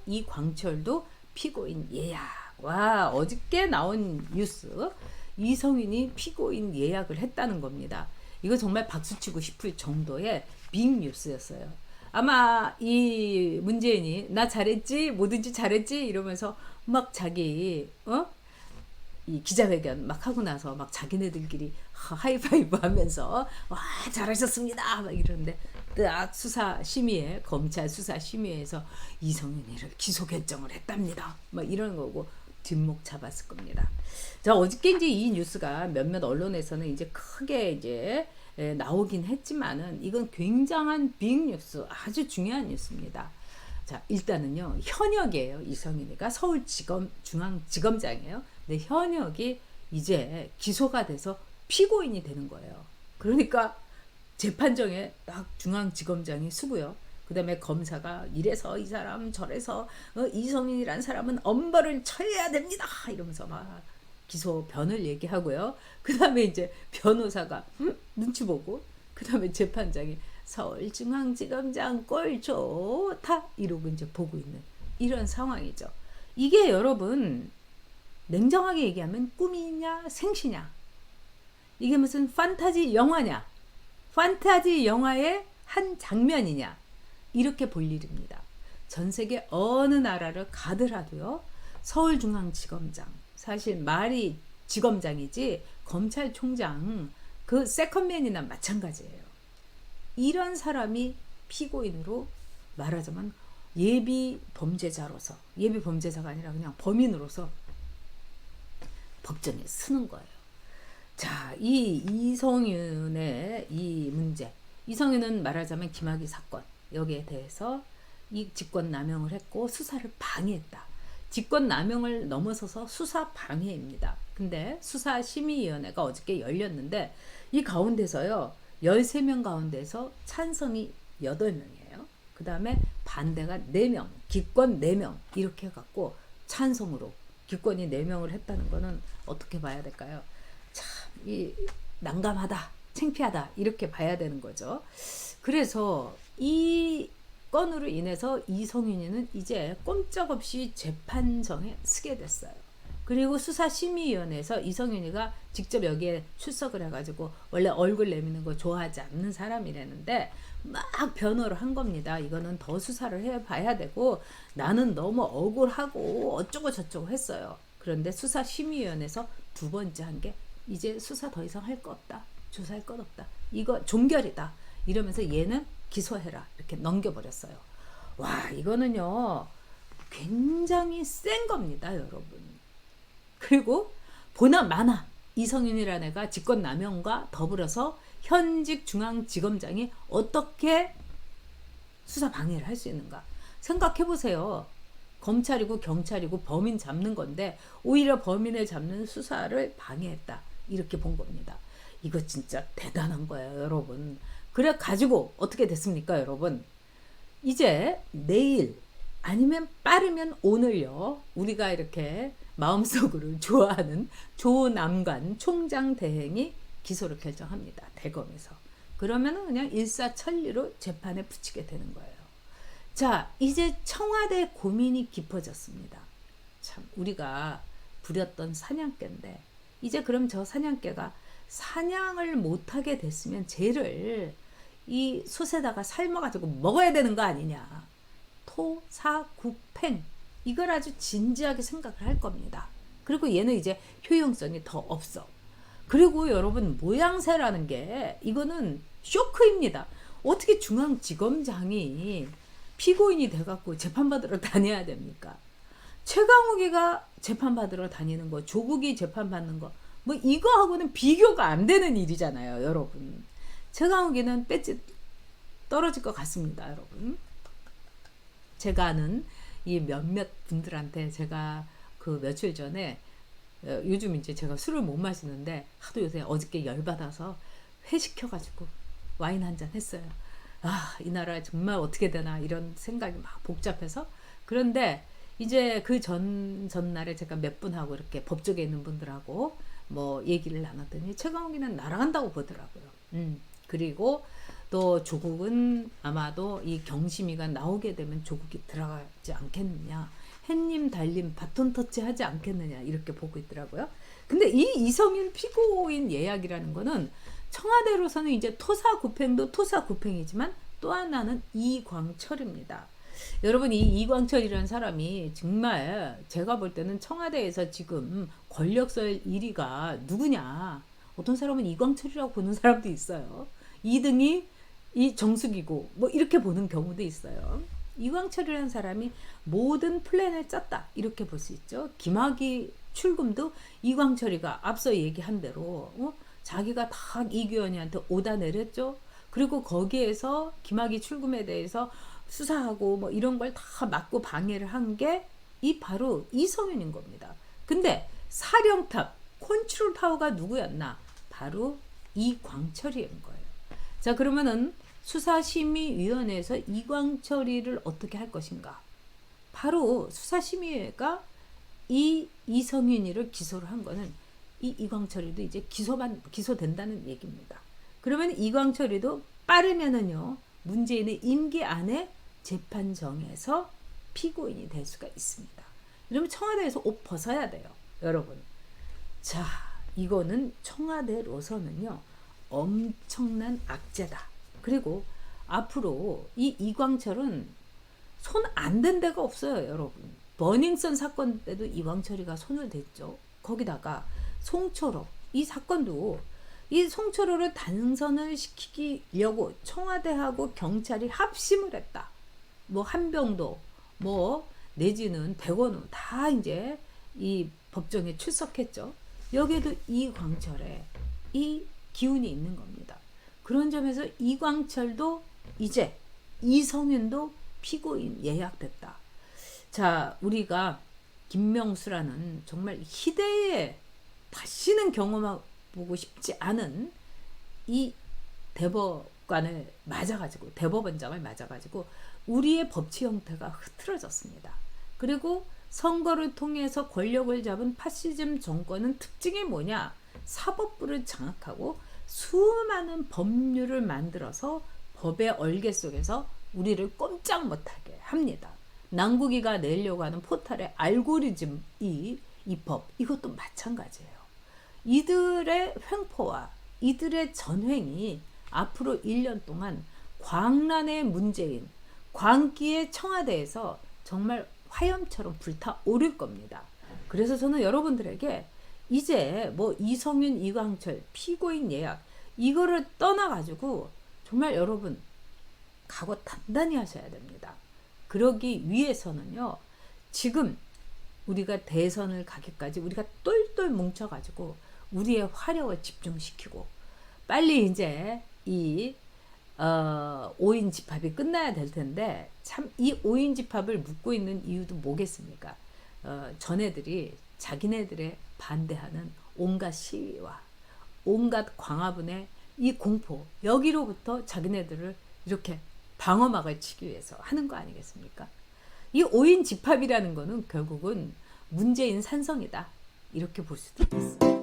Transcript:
이광철도 피고인 예약. 와, 어저께 나온 뉴스. 이성윤이 피고인 예약을 했다는 겁니다. 이거 정말 박수치고 싶을 정도의 빅 뉴스였어요. 아마 이 문재인이 나 잘했지, 뭐든지 잘했지 이러면서 막 자기 이 기자회견 막 하고 나서 막 자기네들끼리 하이파이브 하면서 와 잘하셨습니다 막 이러는데 딱 수사심의회 검찰 수사심의회에서 이성윤이를 기소 결정을 했답니다 막 이런 거고 뒷목 잡았을 겁니다. 자, 어저께 이제 이 뉴스가 몇몇 언론에서는 이제 크게 이제 나오긴 했지만은 이건 굉장한 빅 뉴스, 아주 중요한 뉴스입니다. 자, 일단은요, 현역이에요. 이성윤이가 서울지검 중앙지검장이에요. 근데 현역이 이제 기소가 돼서 피고인이 되는 거예요. 그러니까 재판정에 딱 중앙지검장이 서고요. 그 다음에 검사가 이래서 이 사람 저래서 이성윤이란 사람은 엄벌을 쳐야 됩니다 이러면서 막 기소 변을 얘기하고요. 그 다음에 이제 변호사가 눈치 보고 그 다음에 재판장이 서울중앙지검장 꼴 좋다 이러고 이제 보고 있는 이런 상황이죠. 이게 여러분 냉정하게 얘기하면 꿈이냐 생시냐, 이게 무슨 판타지 영화냐, 판타지 영화의 한 장면이냐, 이렇게 볼 일입니다. 전 세계 어느 나라를 가더라도요, 서울중앙지검장, 사실 말이 지검장이지 검찰총장 그 세컨맨이나 마찬가지예요. 이런 사람이 피고인으로 말하자면 예비 범죄자로서, 예비 범죄자가 아니라 그냥 범인으로서 법정에 서는 거예요. 자, 이 이성윤의 이 문제, 이성윤은 말하자면 김학의 사건, 여기에 대해서 이 직권남용을 했고 수사를 방해했다. 직권남용을 넘어서서 수사 방해입니다. 근데 수사심의위원회가 어저께 열렸는데 이 가운데서요, 13명 가운데서 찬성이 8명이에요. 그 다음에 반대가 4명, 기권 4명 이렇게 해갖고 찬성으로 기권이 4명을 했다는 거는 어떻게 봐야 될까요? 참, 이 난감하다, 창피하다 이렇게 봐야 되는 거죠. 그래서 이 건으로 인해서 이성윤이는 이제 꼼짝없이 재판정에 서게 됐어요. 그리고 수사심의위원회에서 이성윤이가 직접 여기에 출석을 해가지고 원래 얼굴 내미는 거 좋아하지 않는 사람이라는데 막 변호를 한 겁니다. 이거는 더 수사를 해봐야 되고 나는 너무 억울하고 어쩌고 저쩌고 했어요. 그런데 수사심의위원회에서 두 번째 한 게 이제 수사 더 이상 할 거 없다, 조사할 것 없다, 이거 종결이다 이러면서 얘는 기소해라 이렇게 넘겨버렸어요. 와, 이거는요 굉장히 센 겁니다 여러분. 그리고 보나 마나 이성윤이라는 애가 직권남용과 더불어서 현직 중앙지검장이 어떻게 수사 방해를 할 수 있는가 생각해보세요. 검찰이고 경찰이고 범인 잡는 건데 오히려 범인을 잡는 수사를 방해했다 이렇게 본 겁니다. 이거 진짜 대단한 거예요 여러분. 그래 가지고 어떻게 됐습니까 여러분? 이제 내일 아니면 빠르면 오늘요, 우리가 이렇게 마음속으로 좋아하는 조남관 총장 대행이 기소를 결정합니다 대검에서. 그러면은 그냥 일사천리로 재판에 붙이게 되는 거예요. 자, 이제 청와대 고민이 깊어졌습니다. 참, 우리가 부렸던 사냥개인데 이제 그럼 저 사냥개가 사냥을 못하게 됐으면 쟤를 이 솥에다가 삶아가지고 먹어야 되는 거 아니냐. 토사구팽, 이걸 아주 진지하게 생각을 할 겁니다. 그리고 얘는 이제 효용성이 더 없어. 그리고 여러분 모양새라는 게 이거는 쇼크입니다. 어떻게 중앙지검장이 피고인이 돼갖고 재판받으러 다녀야 됩니까? 최강욱이가 재판받으러 다니는 거, 조국이 재판받는 거, 뭐 이거하고는 비교가 안 되는 일이잖아요 여러분. 최강욱이는 배지 떨어질 것 같습니다 여러분. 제가 아는 이 몇몇 분들한테 제가 그 며칠 전에 요즘 이제 제가 술을 못 마시는데 하도 요새 어저께 열받아서 회 시켜가지고 와인 한잔 했어요. 아, 이 나라 정말 어떻게 되나 이런 생각이 막 복잡해서. 그런데 이제 그 전날에 제가 몇 분하고 이렇게 법조계 있는 분들하고 뭐 얘기를 나눴더니 최강욱이는 날아간다고 보더라고요. 그리고 또 조국은 아마도 이 경심이가 나오게 되면 조국이 들어가지 않겠느냐. 햇님 달님 바톤 터치하지 않겠느냐 이렇게 보고 있더라고요. 근데 이 이성윤 피고인 예약이라는 거는 청와대로서는 이제 토사구팽도 토사구팽이지만 또 하나는 이광철입니다. 여러분 이 이광철이라는 사람이 정말 제가 볼 때는 청와대에서 지금 권력서열 1위가 누구냐. 어떤 사람은 이광철이라고 보는 사람도 있어요. 2등이 이 정숙이고 뭐 이렇게 보는 경우도 있어요. 이광철이라는 사람이 모든 플랜을 짰다 이렇게 볼 수 있죠. 김학의 출금도 이광철이가 앞서 얘기한 대로 자기가 다 이규현이한테 오다 내렸죠. 그리고 거기에서 김학의 출금에 대해서 수사하고 뭐 이런 걸 다 막고 방해를 한 게 이 바로 이성윤인 겁니다. 근데 사령탑 컨트롤 타워가 누구였나? 바로 이광철인 거예요. 자, 그러면은 수사심의위원회에서 이광철이를 어떻게 할 것인가? 바로 수사심의회가 이 이성윤이를 기소를 한 거는 이 이광철이도 이제 기소된다는 얘기입니다. 그러면 이광철이도 빠르면은요 문재인의 임기 안에 재판 정에서 피고인이 될 수가 있습니다. 그러면 청와대에서 옷 벗어야 돼요, 여러분. 자, 이거는 청와대로서는요 엄청난 악재다. 그리고 앞으로 이 이광철은 손 안 댄 데가 없어요, 여러분. 버닝썬 사건 때도 이광철이가 손을 댔죠. 거기다가 송철호 이 사건도 이 송철호를 단선을 시키려고 청와대하고 경찰이 합심을 했다. 뭐 한병도 뭐 내지는 백원우 다 이제 이 법정에 출석했죠. 여기에도 이광철에 이 기운이 있는 겁니다. 그런 점에서 이광철도 이제 이성윤도 피고인 예약됐다. 자, 우리가 김명수라는 정말 희대의 다시는 경험해보고 싶지 않은 이 대법관을 맞아가지고 대법원장을 맞아가지고 우리의 법치 형태가 흐트러졌습니다. 그리고 선거를 통해서 권력을 잡은 파시즘 정권은 특징이 뭐냐? 사법부를 장악하고 수많은 법률을 만들어서 법의 얼개 속에서 우리를 꼼짝 못하게 합니다. 남국이가 내려고 하는 포탈의 알고리즘 이 법 이것도 마찬가지예요. 이들의 횡포와 이들의 전횡이 앞으로 1년 동안 광란의 문재인, 광기의 청와대에서 정말 화염처럼 불타오를 겁니다. 그래서 저는 여러분들에게 이제 뭐 이성윤, 이광철, 피고인 예약 이거를 떠나가지고 정말 여러분 각오 단단히 하셔야 됩니다. 그러기 위해서는요. 지금 우리가 대선을 가기까지 우리가 똘똘 뭉쳐가지고 우리의 화력을 집중시키고 빨리 이제 이 5인 집합이 끝나야 될 텐데 참 이 5인 집합을 묻고 있는 이유도 뭐겠습니까? 전애들이 자기네들의 반대하는 온갖 시위와 온갖 광화문의 이 공포 여기로부터 자기네들을 이렇게 방어막을 치기 위해서 하는 거 아니겠습니까? 이 5인 집합이라는 거는 결국은 문재인 산성이다. 이렇게 볼 수도 있겠습니다.